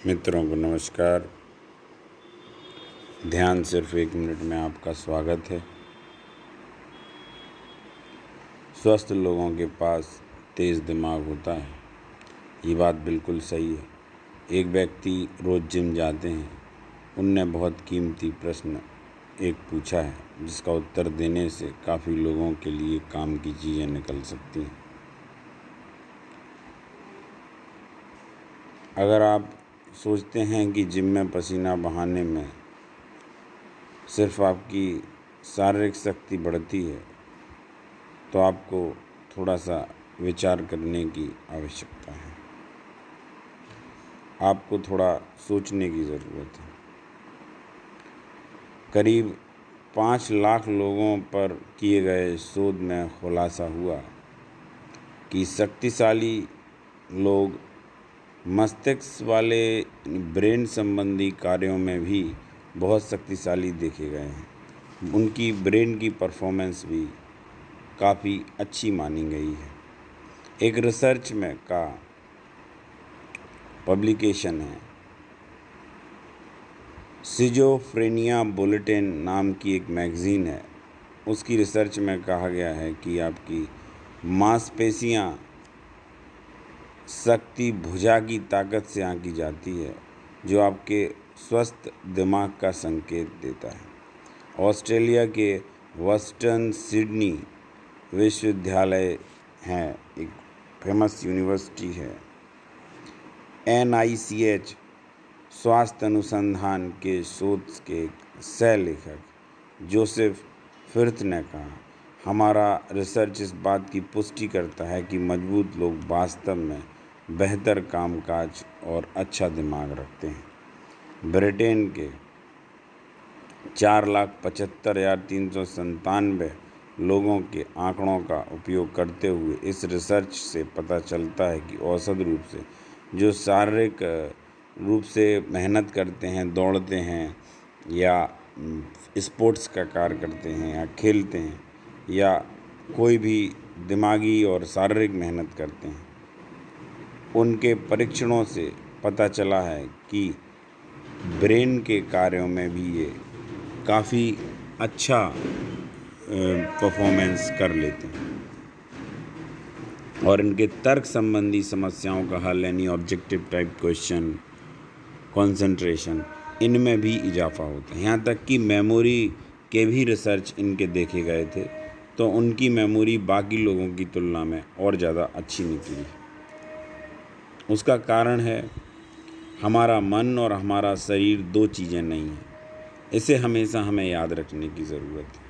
मित्रों को नमस्कार। ध्यान सिर्फ 1 मिनट में आपका स्वागत है। स्वस्थ लोगों के पास तेज़ दिमाग होता है, ये बात बिल्कुल सही है। एक व्यक्ति रोज़ जिम जाते हैं, उनने बहुत कीमती प्रश्न एक पूछा है, जिसका उत्तर देने से काफ़ी लोगों के लिए काम की चीज़ें निकल सकती हैं। अगर आप सोचते हैं कि जिम में पसीना बहाने में सिर्फ आपकी शारीरिक शक्ति बढ़ती है, तो आपको थोड़ा सा विचार करने की आवश्यकता है। आपको थोड़ा सोचने की ज़रूरत है। करीब 5 लाख लोगों पर किए गए शोध में खुलासा हुआ कि शक्तिशाली लोग मस्तिष्क वाले ब्रेन संबंधी कार्यों में भी बहुत शक्तिशाली देखे गए हैं। उनकी ब्रेन की परफॉर्मेंस भी काफ़ी अच्छी मानी गई है। एक रिसर्च में का पब्लिकेशन है, सिजोफ्रेनिया बुलेटिन नाम की एक मैगज़ीन है। उसकी रिसर्च में कहा गया है कि आपकी मांसपेशियां शक्ति भुजा की ताकत से आंकी जाती है, जो आपके स्वस्थ दिमाग का संकेत देता है। ऑस्ट्रेलिया के वेस्टर्न सिडनी विश्वविद्यालय है, एक फेमस यूनिवर्सिटी है, NICH स्वास्थ्य अनुसंधान के शोध के सह लेखक जोसेफ फिर्थ ने कहा, हमारा रिसर्च इस बात की पुष्टि करता है कि मजबूत लोग वास्तव में बेहतर कामकाज और अच्छा दिमाग रखते हैं। ब्रिटेन के 4,75,397 लोगों के आंकड़ों का उपयोग करते हुए इस रिसर्च से पता चलता है कि औसत रूप से जो शारीरिक रूप से मेहनत करते हैं, दौड़ते हैं या स्पोर्ट्स का कार्य करते हैं या खेलते हैं या कोई भी दिमागी और शारीरिक मेहनत करते हैं, उनके परीक्षणों से पता चला है कि ब्रेन के कार्यों में भी ये काफ़ी अच्छा परफॉर्मेंस कर लेते हैं और इनके तर्क संबंधी समस्याओं का हल यानी ऑब्जेक्टिव टाइप क्वेश्चन, कंसंट्रेशन, इनमें भी इजाफा होता है। यहाँ तक कि मेमोरी के भी रिसर्च इनके देखे गए थे, तो उनकी मेमोरी बाकी लोगों की तुलना में और ज़्यादा अच्छी निकली। उसका कारण है हमारा मन और हमारा शरीर 2 चीज़ें नहीं हैं। इसे हमेशा हमें याद रखने की ज़रूरत है।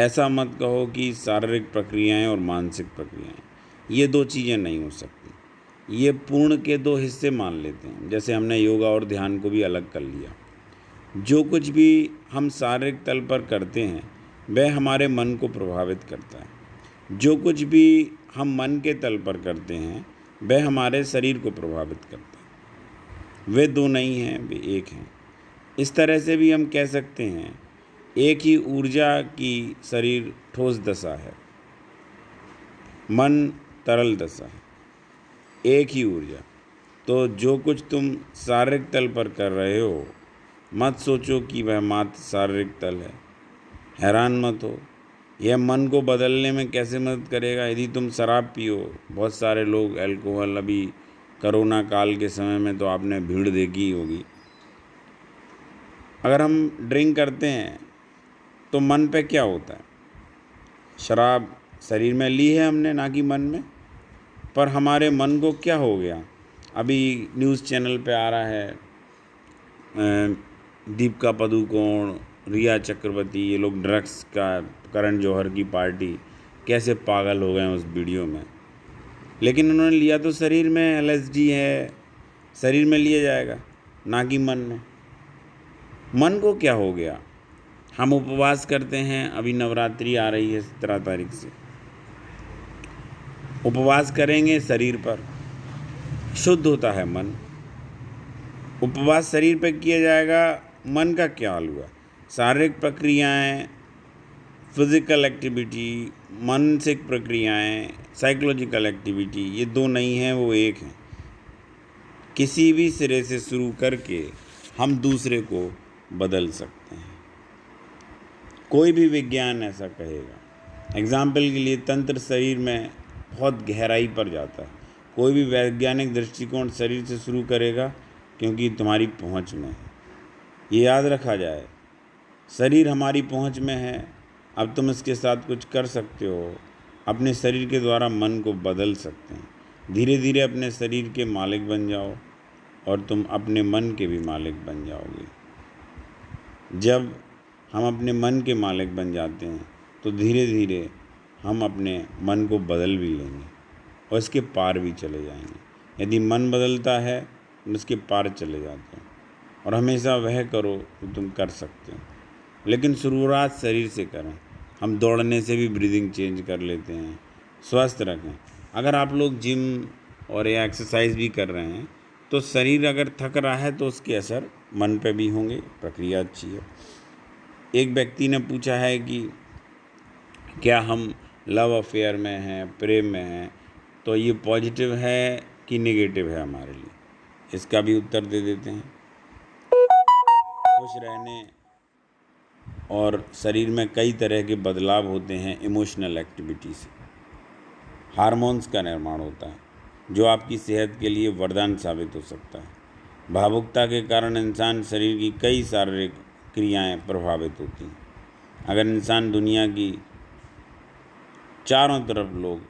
ऐसा मत कहो कि शारीरिक प्रक्रियाएं और मानसिक प्रक्रियाएं ये 2 चीज़ें नहीं हो सकती। ये पूर्ण के 2 हिस्से मान लेते हैं। जैसे हमने योगा और ध्यान को भी अलग कर लिया। जो कुछ भी हम शारीरिक तल पर करते हैं, वह हमारे मन को प्रभावित करता है। जो कुछ भी हम मन के तल पर करते हैं, वह हमारे शरीर को प्रभावित करता है। वे 2 नहीं हैं, वे एक हैं। इस तरह से भी हम कह सकते हैं, एक ही ऊर्जा की शरीर ठोस दशा है, मन तरल दशा है, एक ही ऊर्जा। तो जो कुछ तुम शारीरिक तल पर कर रहे हो, मत सोचो कि वह मात्र शारीरिक तल है। हैरान मत हो, यह मन को बदलने में कैसे मदद करेगा। यदि तुम शराब पियो, बहुत सारे लोग अल्कोहल, अभी कोरोना काल के समय में तो आपने भीड़ देखी होगी, अगर हम ड्रिंक करते हैं तो मन पे क्या होता है? शराब शरीर में ली है हमने, ना कि मन में, पर हमारे मन को क्या हो गया? अभी न्यूज़ चैनल पे आ रहा है, दीपिका पादुकोण, रिया चक्रवर्ती, ये लोग ड्रग्स का, करण जौहर की पार्टी, कैसे पागल हो गए हैं उस वीडियो में। लेकिन उन्होंने लिया तो शरीर में, LSD है, शरीर में लिया जाएगा, ना कि मन में। मन को क्या हो गया? हम उपवास करते हैं, अभी नवरात्रि आ रही है 17 तारीख से, उपवास करेंगे, शरीर पर शुद्ध होता है मन। उपवास शरीर पर किया जाएगा, मन का क्या हाल हुआ? शारीरिक प्रक्रियाएं, फिज़िकल एक्टिविटी, मानसिक प्रक्रियाएं, साइकोलॉजिकल एक्टिविटी, ये 2 नहीं हैं, वो एक हैं। किसी भी सिरे से शुरू करके हम दूसरे को बदल सकते हैं। कोई भी विज्ञान ऐसा कहेगा। एग्जाम्पल के लिए तंत्र शरीर में बहुत गहराई पर जाता है। कोई भी वैज्ञानिक दृष्टिकोण शरीर से शुरू करेगा क्योंकि तुम्हारी पहुंच में है। ये याद रखा जाए, शरीर हमारी पहुंच में है। अब तुम इसके साथ कुछ कर सकते हो। अपने शरीर के द्वारा मन को बदल सकते हैं। धीरे धीरे अपने शरीर के मालिक बन जाओ और तुम अपने मन के भी मालिक बन जाओगे। जब हम अपने मन के मालिक बन जाते हैं तो धीरे धीरे हम अपने मन को बदल भी लेंगे और इसके पार भी चले जाएंगे। यदि मन बदलता है तो इसके पार चले जाते हैं। और हमेशा वह करो जो तुम कर सकते हो, लेकिन शुरुआत शरीर से करें। हम दौड़ने से भी ब्रीदिंग चेंज कर लेते हैं। स्वस्थ रखें। अगर आप लोग जिम और या एक्सरसाइज भी कर रहे हैं तो शरीर अगर थक रहा है तो उसके असर मन पे भी होंगे। प्रक्रिया अच्छी है। एक व्यक्ति ने पूछा है कि क्या हम लव अफेयर में हैं, प्रेम में हैं, तो ये पॉजिटिव है कि नेगेटिव है हमारे लिए। इसका भी उत्तर दे देते हैं। खुश रहने और शरीर में कई तरह के बदलाव होते हैं इमोशनल एक्टिविटी से। हार्मोन्स का निर्माण होता है जो आपकी सेहत के लिए वरदान साबित हो सकता है। भावुकता के कारण इंसान शरीर की कई शारीरिक क्रियाएं प्रभावित होती हैं। अगर इंसान दुनिया की चारों तरफ लोग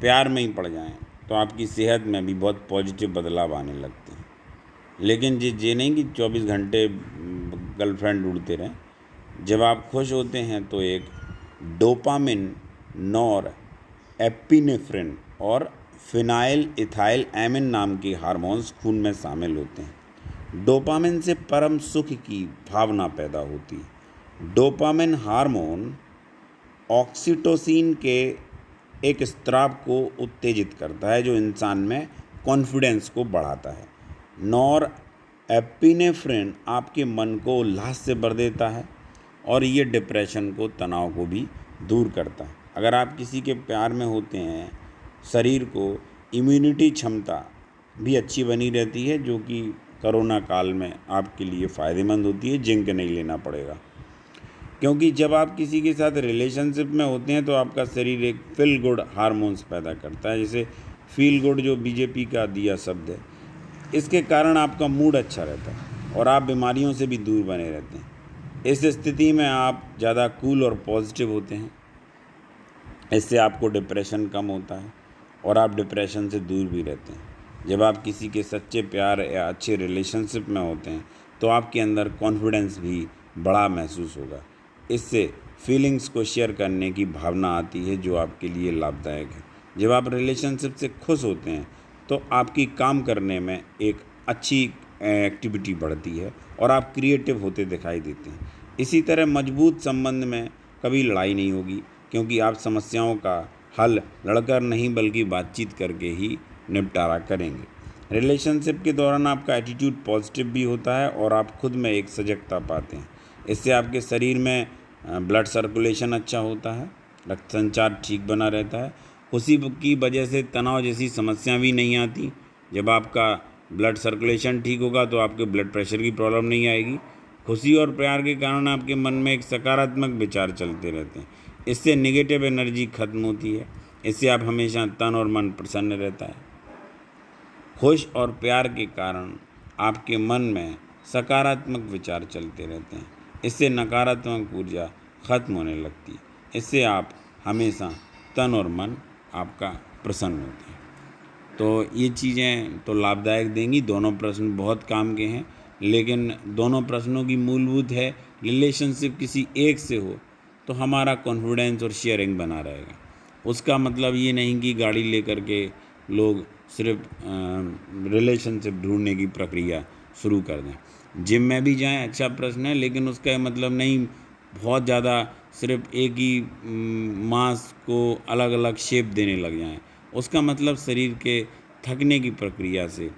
प्यार में ही पड़ जाएं तो आपकी सेहत में भी बहुत पॉजिटिव बदलाव आने लगते हैं। लेकिन ये नहीं कि 24 घंटे गर्लफ्रेंड ढूंढते रहें। जब आप खुश होते हैं तो एक डोपामिन, नॉर एपिनेफ्रिन और फिनाइल इथाइल एमिन नाम के हार्मोन्स खून में शामिल होते हैं। डोपामिन से परम सुख की भावना पैदा होती है। डोपामिन हार्मोन ऑक्सीटोसिन के एक स्राव को उत्तेजित करता है जो इंसान में कॉन्फिडेंस को बढ़ाता है। नॉर एपिनेफ्रिन आपके मन को उल्लास से भर देता है और ये डिप्रेशन को, तनाव को भी दूर करता है। अगर आप किसी के प्यार में होते हैं, शरीर को इम्यूनिटी क्षमता भी अच्छी बनी रहती है, जो कि कोरोना काल में आपके लिए फ़ायदेमंद होती है। जिंक नहीं लेना पड़ेगा, क्योंकि जब आप किसी के साथ रिलेशनशिप में होते हैं तो आपका शरीर एक फील गुड हार्मोन्स पैदा करता है, जैसे फील गुड जो बीजेपी का दिया शब्द है। इसके कारण आपका मूड अच्छा रहता है और आप बीमारियों से भी दूर बने रहते हैं। इस स्थिति में आप ज़्यादा कूल और पॉजिटिव होते हैं। इससे आपको डिप्रेशन कम होता है और आप डिप्रेशन से दूर भी रहते हैं। जब आप किसी के सच्चे प्यार या अच्छे रिलेशनशिप में होते हैं तो आपके अंदर कॉन्फिडेंस भी बड़ा महसूस होगा। इससे फीलिंग्स को शेयर करने की भावना आती है जो आपके लिए लाभदायक है। जब आप रिलेशनशिप से खुश होते हैं तो आपकी काम करने में एक अच्छी एक्टिविटी बढ़ती है और आप क्रिएटिव होते दिखाई देते हैं। इसी तरह मजबूत संबंध में कभी लड़ाई नहीं होगी, क्योंकि आप समस्याओं का हल लड़कर नहीं बल्कि बातचीत करके ही निपटारा करेंगे। रिलेशनशिप के दौरान आपका एटीट्यूड पॉजिटिव भी होता है और आप खुद में एक सजगता पाते हैं। इससे आपके शरीर में ब्लड सर्कुलेशन अच्छा होता है, रक्त संचार ठीक बना रहता है। उसी की वजह से तनाव जैसी समस्या भी नहीं आती। जब आपका ब्लड सर्कुलेशन ठीक होगा तो आपके ब्लड प्रेशर की प्रॉब्लम नहीं आएगी। खुशी और प्यार के कारण आपके मन में एक सकारात्मक विचार चलते रहते हैं। इससे नेगेटिव एनर्जी खत्म होती है। इससे आप हमेशा तन और मन प्रसन्न रहता है। खुश और प्यार के कारण आपके मन में सकारात्मक विचार चलते रहते हैं। इससे नकारात्मक ऊर्जा खत्म होने लगती है। इससे आप हमेशा तन और मन आपका प्रसन्न होते हैं। तो ये चीज़ें तो लाभदायक देंगी। दोनों प्रश्न बहुत काम के हैं, लेकिन दोनों प्रश्नों की मूलभूत है रिलेशनशिप किसी एक से हो तो हमारा कॉन्फिडेंस और शेयरिंग बना रहेगा। उसका मतलब ये नहीं कि गाड़ी लेकर के लोग सिर्फ रिलेशनशिप ढूंढने की प्रक्रिया शुरू कर दें। जिम में भी जाएं, अच्छा प्रश्न है, लेकिन उसका मतलब नहीं बहुत ज़्यादा सिर्फ एक ही मांस को अलग अलग शेप देने लग जाएं। उसका मतलब शरीर के थकने की प्रक्रिया से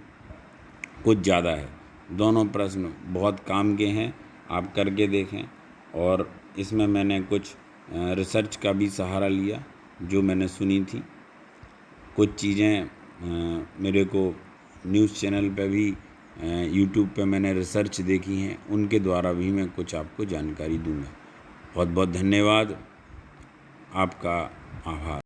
कुछ ज़्यादा है। दोनों प्रश्न बहुत काम के हैं, आप करके देखें। और इसमें मैंने कुछ रिसर्च का भी सहारा लिया जो मैंने सुनी थी। कुछ चीज़ें मेरे को न्यूज़ चैनल पे भी यूट्यूब पे मैंने रिसर्च देखी हैं, उनके द्वारा भी मैं कुछ आपको जानकारी दूँगा। बहुत बहुत धन्यवाद, आपका आभार।